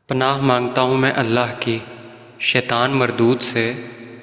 پناہ مانگتا ہوں میں اللہ کی شیطان مردود سے۔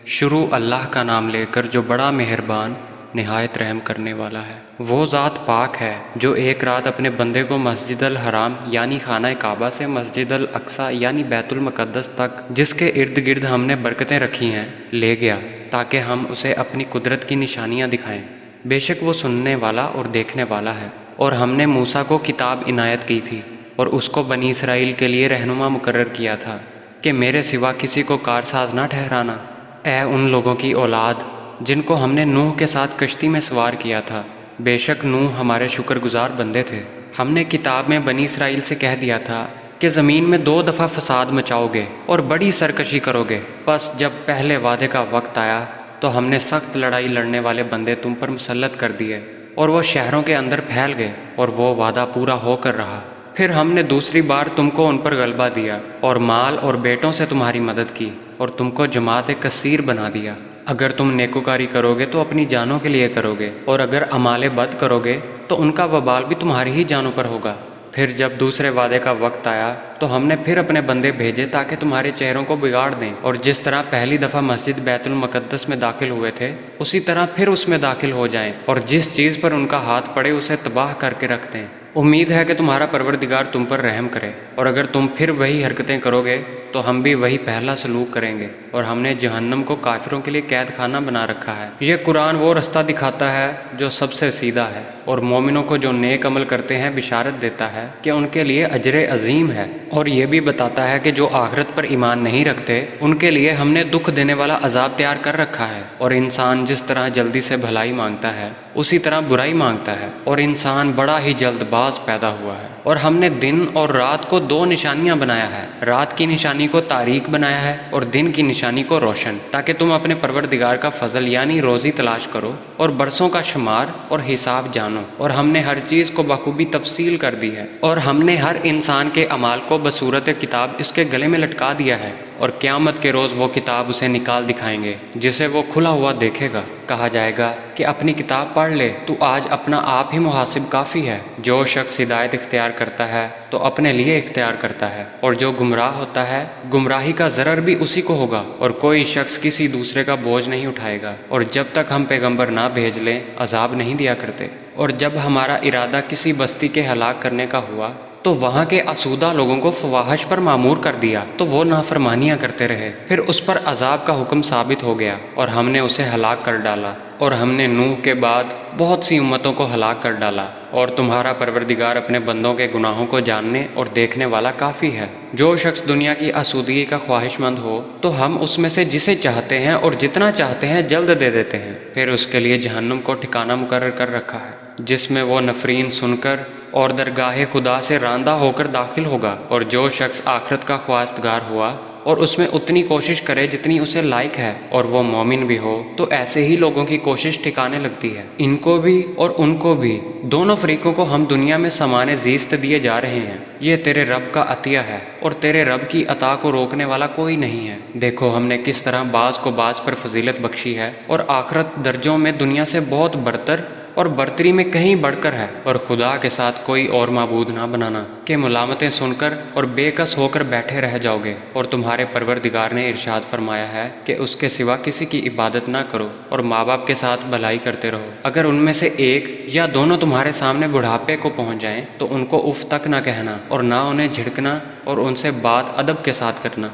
شروع اللہ کا نام لے کر جو بڑا مہربان نہایت رحم کرنے والا ہے۔ وہ ذات پاک ہے جو ایک رات اپنے بندے کو مسجد الحرام یعنی خانہ کعبہ سے مسجد الاقصیٰ یعنی بیت المقدس تک، جس کے ارد گرد ہم نے برکتیں رکھی ہیں، لے گیا تاکہ ہم اسے اپنی قدرت کی نشانیاں دکھائیں۔ بے شک وہ سننے والا اور دیکھنے والا ہے۔ اور ہم نے موسیٰ کو کتاب عنایت کی تھی اور اس کو بنی اسرائیل کے لیے رہنما مقرر کیا تھا کہ میرے سوا کسی کو کارساز نہ ٹھہرانا۔ اے ان لوگوں کی اولاد جن کو ہم نے نوح کے ساتھ کشتی میں سوار کیا تھا، بے شک نوح ہمارے شکر گزار بندے تھے۔ ہم نے کتاب میں بنی اسرائیل سے کہہ دیا تھا کہ زمین میں 2 دفعہ فساد مچاؤ گے اور بڑی سرکشی کرو گے۔ بس جب پہلے وعدے کا وقت آیا تو ہم نے سخت لڑائی لڑنے والے بندے تم پر مسلط کر دیے اور وہ شہروں کے اندر پھیل گئے اور وہ وعدہ پورا ہو کر رہا۔ پھر ہم نے دوسری بار تم کو ان پر غلبہ دیا اور مال اور بیٹوں سے تمہاری مدد کی اور تم کو جماعت کثیر بنا دیا۔ اگر تم نیکوکاری کرو گے تو اپنی جانوں کے لیے کرو گے، اور اگر اعمال بد کرو گے تو ان کا وبال بھی تمہاری ہی جانوں پر ہوگا۔ پھر جب دوسرے وعدے کا وقت آیا تو ہم نے پھر اپنے بندے بھیجے تاکہ تمہارے چہروں کو بگاڑ دیں، اور جس طرح پہلی دفعہ مسجد بیت المقدس میں داخل ہوئے تھے اسی طرح پھر اس میں داخل ہو جائیں، اور جس چیز پر ان کا ہاتھ پڑے اسے تباہ کر کے رکھ دیں۔ امید ہے کہ تمہارا پروردگار تم پر رحم کرے، اور اگر تم پھر وہی حرکتیں کرو گے تو ہم بھی وہی پہلا سلوک کریں گے، اور ہم نے جہنم کو کافروں کے لیے قید خانہ بنا رکھا ہے۔ یہ قرآن وہ رستہ دکھاتا ہے جو سب سے سیدھا ہے، اور مومنوں کو جو نیک عمل کرتے ہیں بشارت دیتا ہے کہ ان کے لیے اجر عظیم ہے، اور یہ بھی بتاتا ہے کہ جو آخرت پر ایمان نہیں رکھتے ان کے لیے ہم نے دکھ دینے والا عذاب تیار کر رکھا ہے۔ اور انسان جس طرح جلدی سے بھلائی مانگتا ہے اسی طرح برائی مانگتا ہے، اور انسان بڑا ہی جلد باز پیدا ہوا ہے۔ اور ہم نے دن اور رات کو 2 نشانیاں بنایا ہے، رات کی نشانی کو تاریک بنایا ہے اور دن کی نشانی کو روشن، تاکہ تم اپنے پروردگار کا فضل یعنی روزی تلاش کرو اور برسوں کا شمار اور حساب جانو۔ اور ہم نے ہر چیز کو بخوبی تفصیل کر دی ہے، اور ہم نے ہر انسان کے اعمال کو بصورت کتاب اس کے گلے میں لٹکا دیا ہے، اور قیامت کے روز وہ کتاب اسے نکال دکھائیں گے جسے وہ کھلا ہوا دیکھے گا۔ کہا جائے گا کہ اپنی کتاب پڑھ لے، تو آج اپنا آپ ہی محاسب کافی ہے۔ جو شخص ہدایت اختیار کرتا ہے تو اپنے لیے اختیار کرتا ہے، اور جو گمراہ ہوتا ہے گمراہی کا ضرر بھی اسی کو ہوگا، اور کوئی شخص کسی دوسرے کا بوجھ نہیں اٹھائے گا۔ اور جب تک ہم پیغمبر نہ بھیج لیں عذاب نہیں دیا کرتے۔ اور جب ہمارا ارادہ کسی بستی کے ہلاک کرنے کا ہوا تو وہاں کے آسودہ لوگوں کو فواحش پر معمور کر دیا تو وہ نافرمانیاں کرتے رہے، پھر اس پر عذاب کا حکم ثابت ہو گیا اور ہم نے اسے ہلاک کر ڈالا۔ اور ہم نے نوح کے بعد بہت سی امتوں کو ہلاک کر ڈالا، اور تمہارا پروردگار اپنے بندوں کے گناہوں کو جاننے اور دیکھنے والا کافی ہے۔ جو شخص دنیا کی آسودگی کا خواہش مند ہو تو ہم اس میں سے جسے چاہتے ہیں اور جتنا چاہتے ہیں جلد دے دیتے ہیں، پھر اس کے لیے جہنم کو ٹھکانہ مقرر کر رکھا ہے جس میں وہ نفرین سن کر اور درگاہ خدا سے راندہ ہو کر داخل ہوگا۔ اور جو شخص آخرت کا خواستگار ہوا اور اس میں اتنی کوشش کرے جتنی اسے لائق ہے اور وہ مومن بھی ہو، تو ایسے ہی لوگوں کی کوشش ٹھکانے لگتی ہے۔ ان کو بھی اور ان کو بھی، دونوں فریقوں کو ہم دنیا میں سامان زیست دیے جا رہے ہیں۔ یہ تیرے رب کا عطیہ ہے، اور تیرے رب کی عطا کو روکنے والا کوئی نہیں ہے۔ دیکھو ہم نے کس طرح بعض کو بعض پر فضیلت بخشی ہے، اور آخرت درجوں میں دنیا سے بہت برتر اور برتری میں کہیں بڑھ کر ہے۔ اور خدا کے ساتھ کوئی اور معبود نہ بنانا کہ ملامتیں سن کر اور بے کس ہو کر بیٹھے رہ جاؤ گے۔ اور تمہارے پروردگار نے ارشاد فرمایا ہے کہ اس کے سوا کسی کی عبادت نہ کرو، اور ماں باپ کے ساتھ بھلائی کرتے رہو۔ اگر ان میں سے ایک یا دونوں تمہارے سامنے بڑھاپے کو پہنچ جائیں تو ان کو اف تک نہ کہنا، اور نہ انہیں جھڑکنا، اور ان سے بات ادب کے ساتھ کرنا،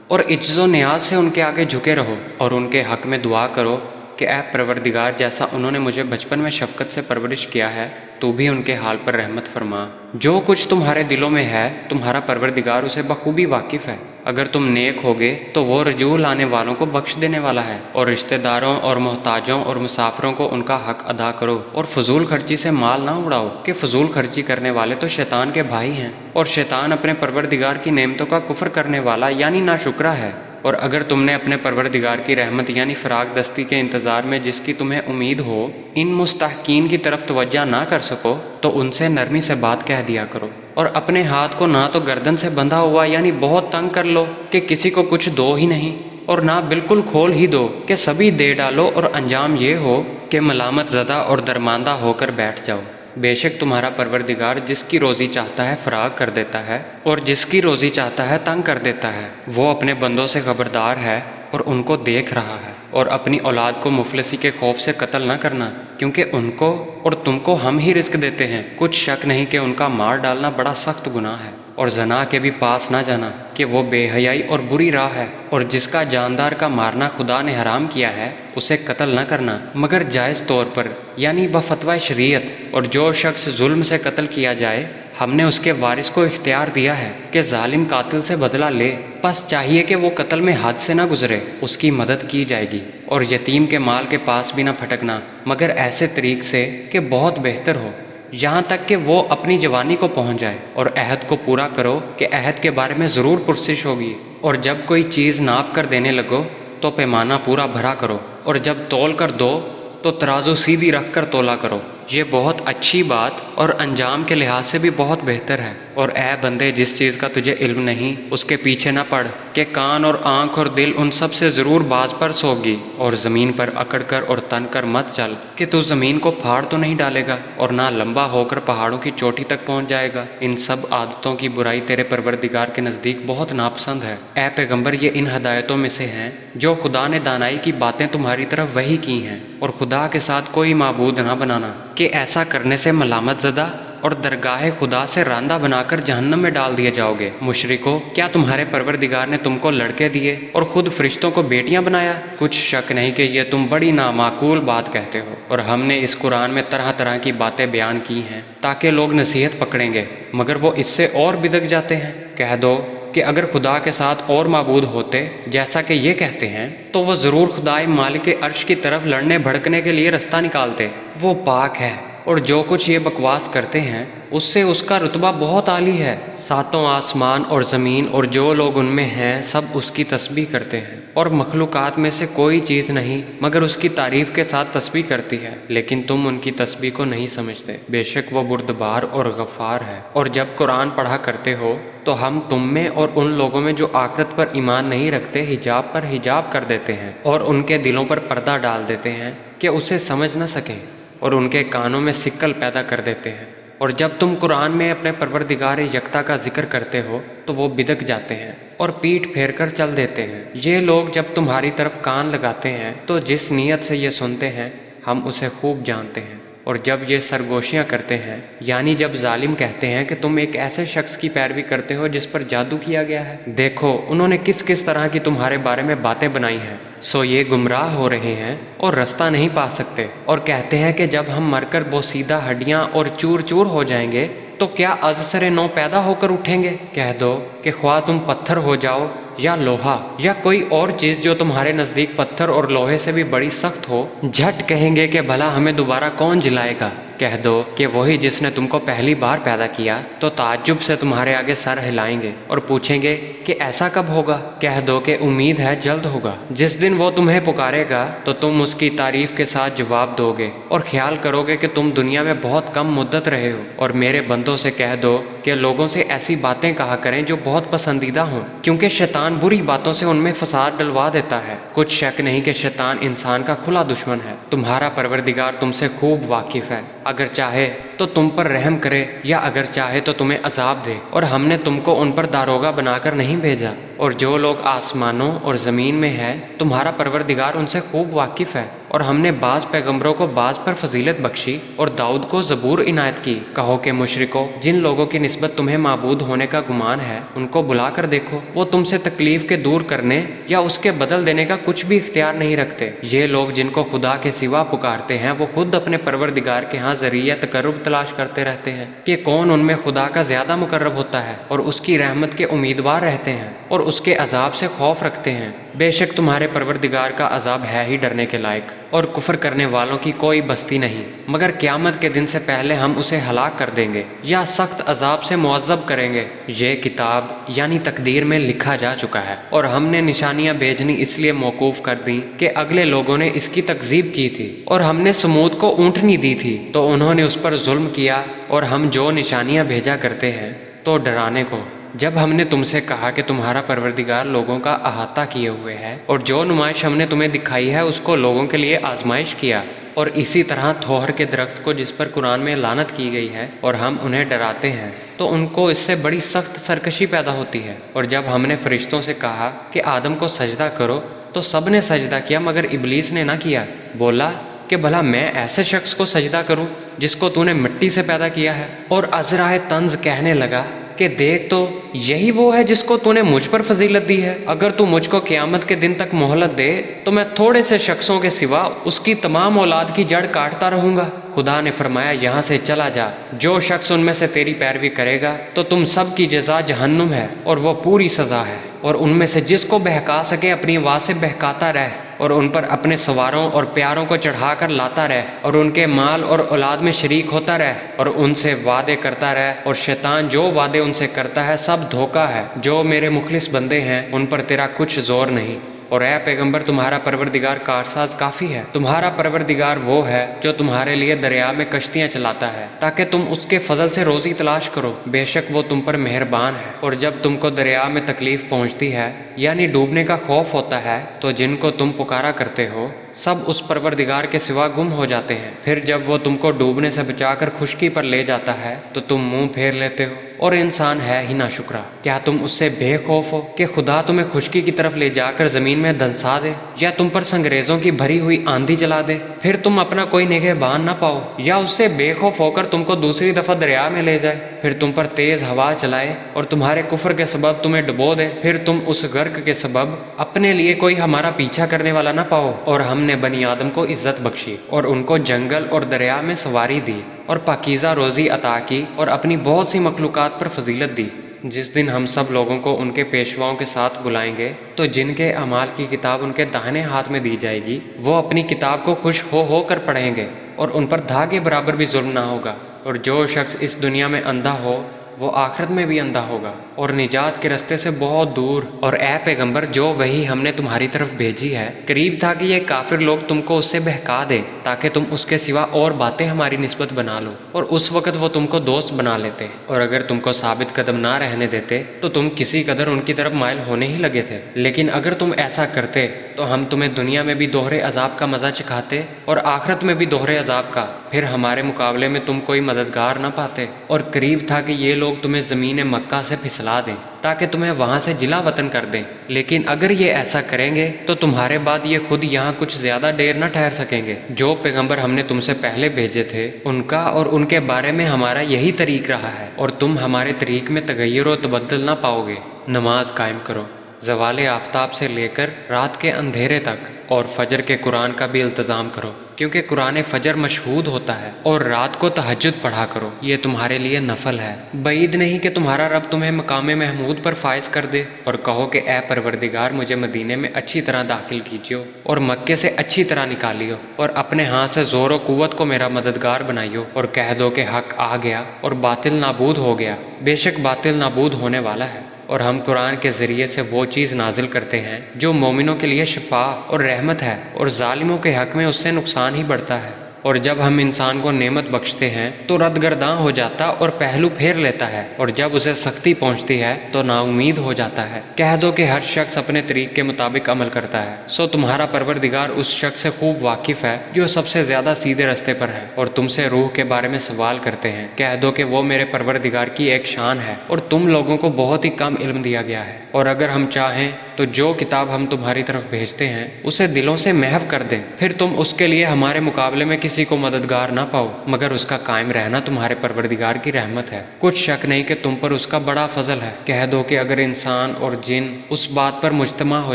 اور عجز و نیاز سے ان کے آگے جھکے رہو، اور ان کے حق میں دعا کرو کہ اے پروردگار جیسا انہوں نے مجھے بچپن میں شفقت سے پرورش کیا ہے تو بھی ان کے حال پر رحمت فرما۔ جو کچھ تمہارے دلوں میں ہے تمہارا پروردگار اسے بخوبی واقف ہے۔ اگر تم نیک ہوگے تو وہ رجوع لانے والوں کو بخش دینے والا ہے، اور رشتہ داروں اور محتاجوں اور مسافروں کو ان کا حق ادا کرو، اور فضول خرچی سے مال نہ اڑاؤ کہ فضول خرچی کرنے والے تو شیطان کے بھائی ہیں، اور شیطان اپنے پروردگار کی نعمتوں کا کفر کرنے والا یعنی ناشکرا ہے۔ اور اگر تم نے اپنے پروردگار کی رحمت یعنی فراغ دستی کے انتظار میں جس کی تمہیں امید ہو ان مستحقین کی طرف توجہ نہ کر سکو تو ان سے نرمی سے بات کہہ دیا کرو، اور اپنے ہاتھ کو نہ تو گردن سے بندھا ہوا یعنی بہت تنگ کر لو کہ کسی کو کچھ دو ہی نہیں، اور نہ بالکل کھول ہی دو کہ سبھی دے ڈالو، اور انجام یہ ہو کہ ملامت زدہ اور درماندہ ہو کر بیٹھ جاؤ۔ بے شک تمہارا پروردگار جس کی روزی چاہتا ہے فراغ کر دیتا ہے اور جس کی روزی چاہتا ہے تنگ کر دیتا ہے۔ وہ اپنے بندوں سے خبردار ہے اور ان کو دیکھ رہا ہے۔ اور اپنی اولاد کو مفلسی کے خوف سے قتل نہ کرنا، کیونکہ ان کو اور تم کو ہم ہی رزق دیتے ہیں۔ کچھ شک نہیں کہ ان کا مار ڈالنا بڑا سخت گناہ ہے۔ اور زنا کے بھی پاس نہ جانا کہ وہ بے حیائی اور بری راہ ہے۔ اور جس کا جاندار کا مارنا خدا نے حرام کیا ہے اسے قتل نہ کرنا مگر جائز طور پر، یعنی بفتویٰ شریعت۔ اور جو شخص ظلم سے قتل کیا جائے ہم نے اس کے وارث کو اختیار دیا ہے کہ ظالم قاتل سے بدلہ لے، بس چاہیے کہ وہ قتل میں حد سے نہ گزرے، اس کی مدد کی جائے گی۔ اور یتیم کے مال کے پاس بھی نہ پھٹکنا مگر ایسے طریق سے کہ بہت بہتر ہو، یہاں تک کہ وہ اپنی جوانی کو پہنچ جائے۔ اور عہد کو پورا کرو کہ عہد کے بارے میں ضرور پرسش ہوگی۔ اور جب کوئی چیز ناپ کر دینے لگو تو پیمانہ پورا بھرا کرو، اور جب تول کر دو تو ترازو سیدھی رکھ کر تولا کرو، یہ بہت اچھی بات اور انجام کے لحاظ سے بھی بہت بہتر ہے۔ اور اے بندے، جس چیز کا تجھے علم نہیں اس کے پیچھے نہ پڑ کہ کان اور آنکھ اور دل ان سب سے ضرور باز پرس ہوگی۔ اور زمین پر اکڑ کر اور تن کر مت چل کہ تو زمین کو پھاڑ تو نہیں ڈالے گا اور نہ لمبا ہو کر پہاڑوں کی چوٹی تک پہنچ جائے گا۔ ان سب عادتوں کی برائی تیرے پروردگار کے نزدیک بہت ناپسند ہے۔ اے پیغمبر، یہ ان ہدایتوں میں سے ہیں جو خدا نے دانائی کی باتیں تمہاری طرف وحی کی ہیں۔ اور خدا کے ساتھ کوئی معبود نہ بنانا کہ ایسا کرنے سے ملامت زدہ اور درگاہ خدا سے راندہ بنا کر جہنم میں ڈال دیے جاؤ گے۔ مشرکو، کیا تمہارے پروردگار نے تم کو لڑکے دیے اور خود فرشتوں کو بیٹیاں بنایا؟ کچھ شک نہیں کہ یہ تم بڑی نامعقول بات کہتے ہو۔ اور ہم نے اس قرآن میں طرح طرح کی باتیں بیان کی ہیں تاکہ لوگ نصیحت پکڑیں گے، مگر وہ اس سے اور بدک جاتے ہیں۔ کہہ دو کہ اگر خدا کے ساتھ اور معبود ہوتے جیسا کہ یہ کہتے ہیں تو وہ ضرور خدائے مالک عرش کی طرف لڑنے بھڑکنے کے لیے رستہ نکالتے۔ وہ پاک ہے، اور جو کچھ یہ بکواس کرتے ہیں اس سے اس کا رتبہ بہت عالی ہے۔ ساتوں آسمان اور زمین اور جو لوگ ان میں ہیں سب اس کی تسبیح کرتے ہیں، اور مخلوقات میں سے کوئی چیز نہیں مگر اس کی تعریف کے ساتھ تسبیح کرتی ہے، لیکن تم ان کی تسبیح کو نہیں سمجھتے۔ بے شک وہ بردبار اور غفار ہے۔ اور جب قرآن پڑھا کرتے ہو تو ہم تم میں اور ان لوگوں میں جو آخرت پر ایمان نہیں رکھتے حجاب پر حجاب کر دیتے ہیں، اور ان کے دلوں پر پردہ ڈال دیتے ہیں کہ اسے سمجھ نہ سکیں، اور ان کے کانوں میں سکل پیدا کر دیتے ہیں۔ اور جب تم قرآن میں اپنے پروردگار یکتا کا ذکر کرتے ہو تو وہ بدک جاتے ہیں اور پیٹھ پھیر کر چل دیتے ہیں۔ یہ لوگ جب تمہاری طرف کان لگاتے ہیں تو جس نیت سے یہ سنتے ہیں ہم اسے خوب جانتے ہیں۔ اور جب یہ سرگوشیاں کرتے ہیں، یعنی جب ظالم کہتے ہیں کہ تم ایک ایسے شخص کی پیروی کرتے ہو جس پر جادو کیا گیا ہے، دیکھو انہوں نے کس کس طرح کی تمہارے بارے میں باتیں بنائی ہیں، سو یہ گمراہ ہو رہے ہیں اور رستہ نہیں پا سکتے۔ اور کہتے ہیں کہ جب ہم مر کر بوسیدہ ہڈیاں اور چور چور ہو جائیں گے تو کیا از سر نو پیدا ہو کر اٹھیں گے؟ کہہ دو کہ خواہ تم پتھر ہو جاؤ یا لوہا یا کوئی اور چیز جو تمہارے نزدیک پتھر اور لوہے سے بھی بڑی سخت ہو، جھٹ کہیں گے کہ بھلا ہمیں دوبارہ کون جلائے گا؟ کہہ دو کہ وہی جس نے تم کو پہلی بار پیدا کیا، تو تعجب سے تمہارے آگے سر ہلائیں گے اور پوچھیں گے کہ ایسا کب ہوگا؟ کہہ دو کہ امید ہے جلد ہوگا۔ جس دن وہ تمہیں پکارے گا تو تم اس کی تعریف کے ساتھ جواب دو گے اور خیال کرو گے کہ تم دنیا میں بہت کم مدت رہے ہو۔ اور میرے بندوں سے کہہ دو کہ لوگوں سے ایسی باتیں کہا کریں جو بہت پسندیدہ ہوں، کیونکہ شیطان بری باتوں سے ان میں فساد ڈلوا دیتا ہے۔ کچھ شک نہیں کہ شیطان انسان کا کھلا دشمن ہے۔ تمہارا پروردگار تم سے خوب واقف ہے، اگر چاہے تو تم پر رحم کرے یا اگر چاہے تو تمہیں عذاب دے۔ اور ہم نے تم کو ان پر داروغہ بنا کر نہیں بھیجا۔ اور جو لوگ آسمانوں اور زمین میں ہے تمہارا پروردگار ان سے خوب واقف ہے۔ اور ہم نے بعض پیغمبروں کو بعض پر فضیلت بخشی اور داؤد کو زبور عنایت کی۔ کہو کہ مشرکو، جن لوگوں کی نسبت تمہیں معبود ہونے کا گمان ہے ان کو بلا کر دیکھو، وہ تم سے تکلیف کے دور کرنے یا اس کے بدل دینے کا کچھ بھی اختیار نہیں رکھتے۔ یہ لوگ جن کو خدا کے سوا پکارتے ہیں وہ خود اپنے پروردگار کے ہاں ذریعہ تقرب تلاش کرتے رہتے ہیں کہ کون ان میں خدا کا زیادہ مقرب ہوتا ہے، اور اس کی رحمت کے امیدوار رہتے ہیں اور اس کے عذاب سے خوف رکھتے ہیں۔ بے شک تمہارے پروردگار کا عذاب ہے ہی ڈرنے کے لائق، اور کفر کرنے والوں کی کوئی بستی نہیں، مگر قیامت کے دن سے پہلے ہم اسے ہلاک کر دیں گے یا سخت عذاب سے معذب کریں گے۔ یہ کتاب یعنی تقدیر میں لکھا جا چکا ہے، اور ہم نے نشانیاں بھیجنی اس لیے موقوف کر دیں کہ اگلے لوگوں نے اس کی تکذیب کی تھی۔ اور ہم نے سمود کو اونٹنی دی تھی تو انہوں نے اس پر ظلم کیا، اور ہم جو نشانیاں بھیجا کرتے ہیں تو ڈرانے کو، جب ہم نے تم سے کہا کہ تمہارا پروردگار لوگوں کا احاطہ کیے ہوئے ہے، اور جو نمائش ہم نے تمہیں دکھائی ہے اس کو لوگوں کے لیے آزمائش کیا، اور اسی طرح تھوہر کے درخت کو جس پر قرآن میں لعنت کی گئی ہے اور ہم انہیں ڈراتے ہیں تو ان کو اس سے بڑی سخت سرکشی پیدا ہوتی ہے۔ اور جب ہم نے فرشتوں سے کہا کہ آدم کو سجدہ کرو تو سب نے سجدہ کیا مگر ابلیس نے نہ کیا، بولا کہ بھلا میں ایسے شخص کو سجدہ کروں جس کو تو نے مٹی سے پیدا کیا ہے۔ اور عذرائے طنز کہنے لگا کہ دیکھ تو یہی وہ ہے جس کو تو نے مجھ پر فضیلت دی ہے، اگر تو مجھ کو قیامت کے دن تک مہلت دے تو میں تھوڑے سے شخصوں کے سوا اس کی تمام اولاد کی جڑ کاٹتا رہوں گا۔ خدا نے فرمایا یہاں سے چلا جا، جو شخص ان میں سے تیری پیروی کرے گا تو تم سب کی جزا جہنم ہے اور وہ پوری سزا ہے، اور ان میں سے جس کو بہکا سکے اپنی آواز سے بہکاتا رہ، اور ان پر اپنے سواروں اور پیاروں کو چڑھا کر لاتا رہ، اور ان کے مال اور اولاد میں شریک ہوتا رہ، اور ان سے وعدے کرتا رہ، اور شیطان جو وعدے ان سے کرتا ہے سب دھوکہ ہے۔ جو میرے مخلص بندے ہیں ان پر تیرا کچھ زور نہیں۔ اور اے پیغمبر تمہارا پروردگار کارساز کافی ہے، تمہارا پروردگار وہ ہے جو تمہارے لیے دریا میں کشتیاں چلاتا ہے تاکہ تم اس کے فضل سے روزی تلاش کرو، بے شک وہ تم پر مہربان ہے۔ اور جب تم کو دریا میں تکلیف پہنچتی ہے یعنی ڈوبنے کا خوف ہوتا ہے تو جن کو تم پکارا کرتے ہو سب اس پروردگار کے سوا گم ہو جاتے ہیں، پھر جب وہ تم کو ڈوبنے سے بچا کر خشکی پر لے جاتا ہے تو تم منہ پھیر لیتے ہو، اور انسان ہے ہی ناشکرا۔ کیا تم اس سے بے خوف ہو کہ خدا تمہیں خشکی کی طرف لے جا کر زمین میں دنسا دے، یا تم پر سنگریزوں کی بھری ہوئی آندھی چلا دے، پھر تم اپنا کوئی نگہبان نہ پاؤ، یا اس سے بے خوف ہو کر تم کو دوسری دفعہ دریا میں لے جائے، پھر تم پر تیز ہوا چلائے اور تمہارے کفر کے سبب تمہیں ڈبو دے، پھر تم اس غرق کے سبب اپنے لیے کوئی ہمارا پیچھا کرنے والا نہ پاؤ۔ اور ہم نے بنی آدم کو عزت بخشی اور ان کو جنگل اور دریا میں سواری دی اور پاکیزہ روزی عطا کی اور اپنی بہت سی مخلوقات پر فضیلت دی۔ جس دن ہم سب لوگوں کو ان کے پیشواؤں کے ساتھ بلائیں گے تو جن کے اعمال کی کتاب ان کے داہنے ہاتھ میں دی جائے گی وہ اپنی کتاب کو خوش ہو کر پڑھیں گے، اور ان پر دھاگے برابر بھی ظلم نہ ہوگا۔ اور جو شخص اس دنیا میں اندھا ہو وہ آخرت میں بھی اندھا ہوگا اور نجات کے رستے سے بہت دور۔ اور اے پیغمبر جو وحی ہم نے تمہاری طرف بھیجی ہے قریب تھا کہ یہ کافر لوگ تم کو اس سے بہکا دے تاکہ تم اس کے سوا اور باتیں ہماری نسبت بنا لو، اور اس وقت وہ تم کو دوست بنا لیتے، اور اگر تم کو ثابت قدم نہ رہنے دیتے تو تم کسی قدر ان کی طرف مائل ہونے ہی لگے تھے۔ لیکن اگر تم ایسا کرتے تو ہم تمہیں دنیا میں بھی دوہرے عذاب کا مزہ چکھاتے اور آخرت میں بھی دوہرے عذاب کا، پھر ہمارے مقابلے میں تم کوئی مددگار نہ پاتے۔ اور قریب تھا کہ یہ لوگ تمہیں زمین مکہ سے پھسلا دیں تاکہ تمہیں وہاں سے جلا وطن کر دیں، لیکن اگر یہ ایسا کریں گے تو تمہارے بعد یہ خود یہاں کچھ زیادہ دیر نہ ٹھہر سکیں گے۔ جو پیغمبر ہم نے تم سے پہلے بھیجے تھے ان کا اور ان کے بارے میں ہمارا یہی طریق رہا ہے، اور تم ہمارے طریق میں تغیر و تبدل نہ پاؤ گے۔ نماز قائم کرو، زوال آفتاب سے لے کر رات کے اندھیرے تک، اور فجر کے قرآن کا بھی التزام کرو کیونکہ قرآن فجر مشہود ہوتا ہے، اور رات کو تہجد پڑھا کرو، یہ تمہارے لیے نفل ہے۔ بعید نہیں کہ تمہارا رب تمہیں مقام محمود پر فائز کر دے، اور کہو کہ اے پروردگار مجھے مدینے میں اچھی طرح داخل کیجیو اور مکے سے اچھی طرح نکالیو، اور اپنے ہاتھ سے زور و قوت کو میرا مددگار بنائیو، اور کہہ دو کہ حق آ گیا اور باطل نابود ہو گیا، بے شک باطل نابود ہونے والا ہے۔ اور ہم قرآن کے ذریعے سے وہ چیز نازل کرتے ہیں جو مومنوں کے لیے شفا اور رحمت ہے، اور ظالموں کے حق میں اس سے نقصان ہی بڑھتا ہے۔ اور جب ہم انسان کو نعمت بخشتے ہیں تو رد گرداں ہو جاتا اور پہلو پھیر لیتا ہے، اور جب اسے سختی پہنچتی ہے تو نا امید ہو جاتا ہے۔ کہہ دو کہ ہر شخص اپنے طریق کے مطابق عمل کرتا ہے، سو تمہارا پروردگار اس شخص سے خوب واقف ہے جو سب سے زیادہ سیدھے رستے پر ہے۔ اور تم سے روح کے بارے میں سوال کرتے ہیں، کہہ دو کہ وہ میرے پروردگار کی ایک شان ہے اور تم لوگوں کو بہت ہی کم علم دیا گیا ہے۔ اور اگر ہم چاہیں تو جو کتاب ہم تمہاری طرف بھیجتے ہیں اسے دلوں سے محو کر دیں، پھر تم اس کے لیے ہمارے مقابلے میں کسی کو مددگار نہ پاؤ، مگر اس کا قائم رہنا تمہارے پروردگار کی رحمت ہے۔ کچھ شک نہیں کہ تم پر اس کا بڑا فضل ہے۔ کہہ دو کہ اگر انسان اور جن اس بات پر مجتمع ہو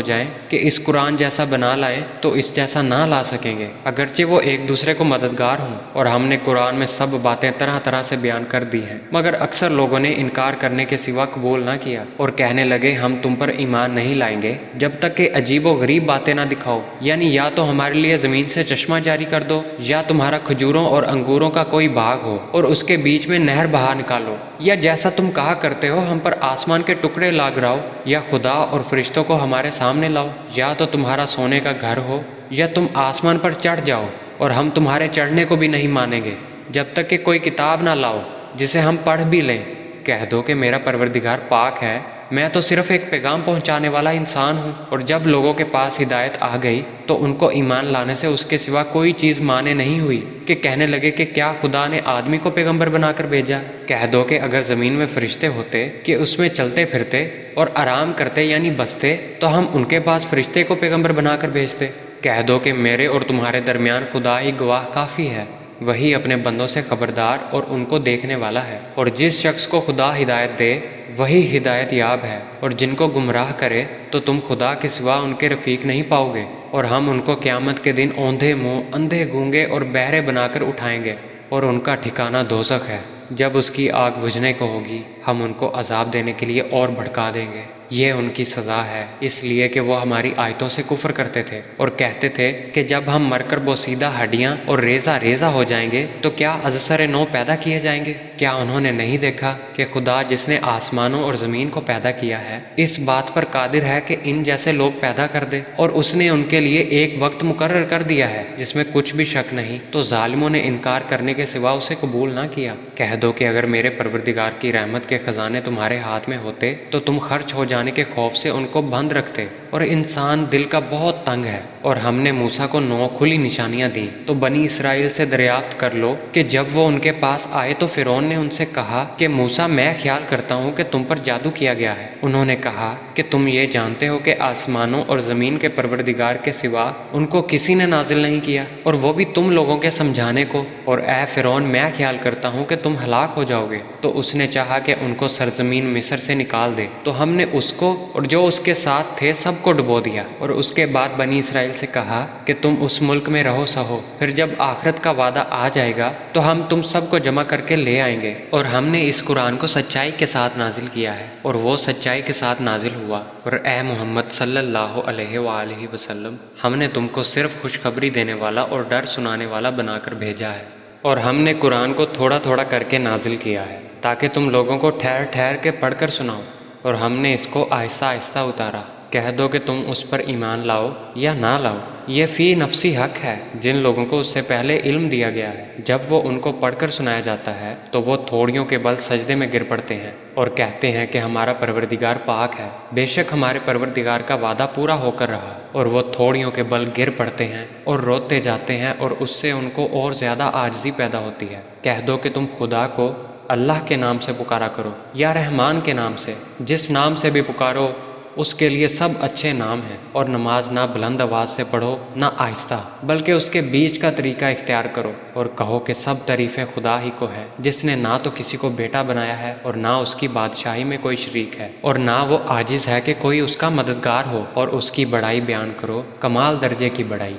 جائیں کہ اس قرآن جیسا بنا لائیں تو اس جیسا نہ لا سکیں گے، اگرچہ وہ ایک دوسرے کو مددگار ہوں۔ اور ہم نے قرآن میں سب باتیں طرح طرح سے بیان کر دی ہیں، مگر اکثر لوگوں نے انکار کرنے کے سوا قبول نہ کیا، اور کہنے لگے ہم تم پر ایمان نہیں لائیں گے جب تک کہ عجیب و غریب باتیں نہ دکھاؤ، یعنی یا تو ہمارے لیے زمین سے چشمہ جاری کر دو، یا تمہارا کھجوروں اور انگوروں کا کوئی باغ ہو اور اس کے بیچ میں نہر بہا نکالو، یا جیسا تم کہا کرتے ہو ہم پر آسمان کے ٹکڑے لا گراؤ، یا خدا اور فرشتوں کو ہمارے سامنے لاؤ، یا تو تمہارا سونے کا گھر ہو یا تم آسمان پر چڑھ جاؤ، اور ہم تمہارے چڑھنے کو بھی نہیں مانیں گے جب تک کہ کوئی کتاب نہ لاؤ جسے ہم پڑھ بھی لیں۔ کہہ دو کہ میرا پروردگار پاک ہے میں تو صرف ایک پیغام پہنچانے والا انسان ہوں، اور جب لوگوں کے پاس ہدایت آ گئی تو ان کو ایمان لانے سے اس کے سوا کوئی چیز مانے نہیں ہوئی کہ کہنے لگے کہ کیا خدا نے آدمی کو پیغمبر بنا کر بھیجا؟ کہہ دو کہ اگر زمین میں فرشتے ہوتے کہ اس میں چلتے پھرتے اور آرام کرتے یعنی بستے، تو ہم ان کے پاس فرشتے کو پیغمبر بنا کر بھیجتے۔ کہہ دو کہ میرے اور تمہارے درمیان خدا ہی گواہ کافی ہے، وہی اپنے بندوں سے خبردار اور ان کو دیکھنے والا ہے، اور جس شخص کو خدا ہدایت دے وہی ہدایت یاب ہے، اور جن کو گمراہ کرے تو تم خدا کے سوا ان کے رفیق نہیں پاؤ گے، اور ہم ان کو قیامت کے دن اوندھے منہ، اندھے گونگے اور بہرے بنا کر اٹھائیں گے، اور ان کا ٹھکانہ دوزخ ہے۔ جب اس کی آگ بجھنے کو ہوگی ہم ان کو عذاب دینے کے لیے اور بھڑکا دیں گے۔ یہ ان کی سزا ہے اس لیے کہ وہ ہماری آیتوں سے کفر کرتے تھے اور کہتے تھے کہ جب ہم مر کر بوسیدہ ہڈیاں اور ریزہ ریزہ ہو جائیں گے تو کیا از سر نو پیدا کیے جائیں گے؟ کیا انہوں نے نہیں دیکھا کہ خدا جس نے آسمانوں اور زمین کو پیدا کیا ہے اس بات پر قادر ہے کہ ان جیسے لوگ پیدا کر دے، اور اس نے ان کے لیے ایک وقت مقرر کر دیا ہے جس میں کچھ بھی شک نہیں، تو ظالموں نے انکار کرنے کے سوا اسے قبول نہ کیا۔ کہہ دو کہ اگر میرے پروردگار کی رحمت کے خزانے تمہارے ہاتھ میں ہوتے تو تم خرچ ہو جانے کے خوف سے ان کو بند رکھتے، اور انسان دل کا بہت تنگ ہے، اور ہم نے موسیٰ کو 9 کھلی نشانیاں دیں۔ تو بنی اسرائیل سے دریافت کر لو کہ جب وہ ان کے پاس آئے تو فرعون نے ان سے کہا کہ موسیٰ میں خیال کرتا ہوں کہ تم پر جادو کیا گیا ہے۔ انہوں نے کہا کہ تم یہ جانتے ہو کہ آسمانوں اور زمین کے پروردگار کے سوا ان کو کسی نے نازل نہیں کیا، اور وہ بھی تم لوگوں کے سمجھانے کو، اور اے فرعون میں خیال کرتا ہوں کہ تم ہلاک ہو جاؤ گے۔ تو اس نے چاہا کہ ان کو سرزمین مصر سے نکال دے، تو ہم نے اس کو اور جو اس کے ساتھ تھے سب کو ڈبو دیا، اور اس کے بعد بنی اسرائیل سے کہا کہ تم اس ملک میں رہو سہو، پھر جب آخرت کا وعدہ آ جائے گا تو ہم تم سب کو جمع کر کے لے آئیں گے۔ اور ہم نے اس قرآن کو سچائی کے ساتھ نازل کیا ہے، اور وہ سچائی کے ساتھ نازل ہوا۔ اور اے محمد صلی اللہ علیہ وآلہ وسلم، ہم نے تم کو صرف خوشخبری دینے والا اور ڈر سنانے والا بنا کر بھیجا ہے، اور ہم نے قرآن کو تھوڑا تھوڑا کر کے نازل کیا ہے تاکہ تم لوگوں کو ٹھہر ٹھہر کے پڑھ کر سناؤ، اور ہم نے اس کو آہستہ آہستہ اتارا۔ کہہ دو کہ تم اس پر ایمان لاؤ یا نہ لاؤ، یہ فی نفسی حق ہے جن لوگوں کو اس سے پہلے علم دیا گیا ہے۔ جب وہ ان کو پڑھ کر سنایا جاتا ہے تو وہ تھوڑیوں کے بل سجدے میں گر پڑتے ہیں اور کہتے ہیں کہ ہمارا پروردگار پاک ہے، بے شک ہمارے پروردگار کا وعدہ پورا ہو کر رہا، اور وہ تھوڑیوں کے بل گر پڑتے ہیں اور روتے جاتے ہیں، اور اس سے ان کو اور زیادہ عاجزی پیدا ہوتی ہے۔ کہہ دو کہ تم خدا کو اللہ کے نام سے پکارا کرو یا رحمان کے نام سے، جس نام سے بھی پکارو اس کے لیے سب اچھے نام ہیں، اور نماز نہ بلند آواز سے پڑھو نہ آہستہ، بلکہ اس کے بیچ کا طریقہ اختیار کرو، اور کہو کہ سب تعریفیں خدا ہی کو ہے، جس نے نہ تو کسی کو بیٹا بنایا ہے اور نہ اس کی بادشاہی میں کوئی شریک ہے، اور نہ وہ عاجز ہے کہ کوئی اس کا مددگار ہو، اور اس کی بڑائی بیان کرو، کمال درجے کی بڑائی۔